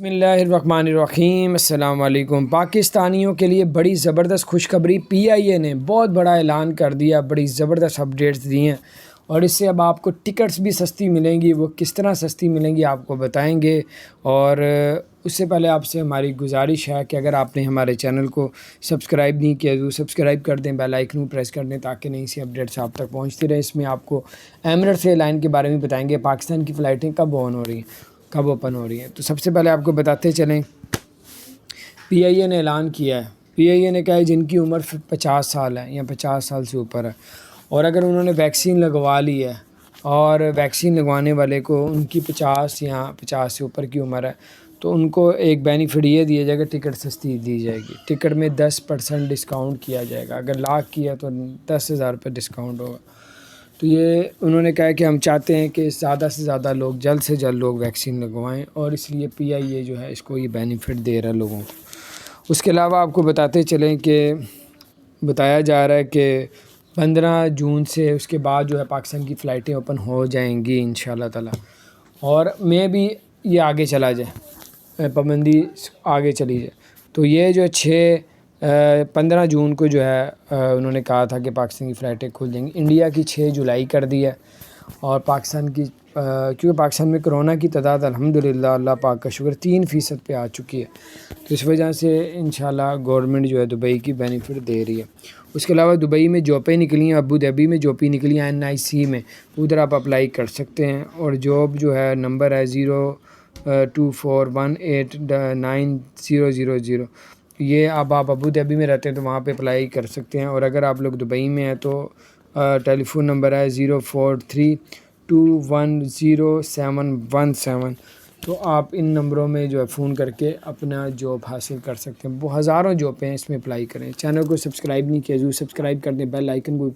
بسم اللہ الرحمن الرحیم۔ السلام علیکم۔ پاکستانیوں کے لیے بڑی زبردست خوشخبری، پی آئی اے نے بہت بڑا اعلان کر دیا، بڑی زبردست اپڈیٹس دی ہیں اور اس سے اب آپ کو ٹکٹس بھی سستی ملیں گی۔ وہ کس طرح سستی ملیں گی آپ کو بتائیں گے، اور اس سے پہلے آپ سے ہماری گزارش ہے کہ اگر آپ نے ہمارے چینل کو سبسکرائب نہیں کیا تو سبسکرائب کر دیں، بیل آئکن کو پریس کر دیں تاکہ نئی سی اپڈیٹس آپ تک پہنچتی رہیں۔ اس میں آپ کو ایمریٹس ایئر لائن کے بارے میں بتائیں گے، پاکستان کی فلائٹیں کب آن ہو رہی ہیں، کب اوپن ہو رہی ہیں۔ تو سب سے پہلے آپ کو بتاتے چلیں، پی آئی اے نے اعلان کیا ہے، پی آئی اے نے کہا ہے جن کی عمر 50 سال ہے یا 50 سال سے اوپر ہے، اور اگر انہوں نے ویکسین لگوا لی ہے اور ویکسین لگوانے والے کو ان کی 50 یا 50 سے اوپر کی عمر ہے تو ان کو ایک بینیفٹ یہ دیا جائے گا، ٹکٹ سستی دی جائے گی۔ ٹکٹ میں 10% ڈسکاؤنٹ کیا جائے گا، اگر لاکھ کی ہے تو 10,000 روپے ڈسکاؤنٹ ہوگا۔ تو یہ انہوں نے کہا کہ ہم چاہتے ہیں کہ زیادہ سے زیادہ لوگ، جلد سے جلد لوگ ویکسین لگوائیں، اور اس لیے پی آئی اے جو ہے اس کو یہ بینیفٹ دے رہا ہے لوگوں کو۔ اس کے علاوہ آپ کو بتاتے چلیں کہ بتایا جا رہا ہے کہ 15 جون سے اس کے بعد جو ہے پاکستان کی فلائٹیں اوپن ہو جائیں گی انشاءاللہ تعالی، اور میں بھی یہ آگے چلا جائے، پابندی آگے چلی جائے۔ تو یہ جو 15 جون کو جو ہے انہوں نے کہا تھا کہ پاکستان کی فلائٹیں کھل جائیں گی۔ انڈیا کی 6 جولائی کر دی ہے، اور پاکستان کی کیونکہ پاکستان میں کرونا کی تعداد الحمدللہ اللہ پاک کا شکر 3% پہ آ چکی ہے، تو اس وجہ سے انشاءاللہ گورنمنٹ جو ہے دبئی کی بینیفٹ دے رہی ہے۔ اس کے علاوہ دبئی میں جابیں نکلی ہیں، ابو ظہبی میں جابیں نکلی ہیں NIC میں، ادھر آپ اپلائی کر سکتے ہیں، اور جاب جو ہے نمبر ہے 0241890000۔ یہ اب آپ ابو ظہبی میں رہتے ہیں تو وہاں پہ اپلائی کر سکتے ہیں، اور اگر آپ لوگ دبئی میں ہیں تو ٹیلی فون نمبر ہے 0432100717۔ تو آپ ان نمبروں میں جو ہے فون کر کے اپنا جاب حاصل کر سکتے ہیں۔ ہزاروں جابیں ہیں، اس میں اپلائی کریں۔ چینل کو سبسکرائب نہیں کیا ضرور سبسکرائب کر دیں، بیل آئکن کو بھی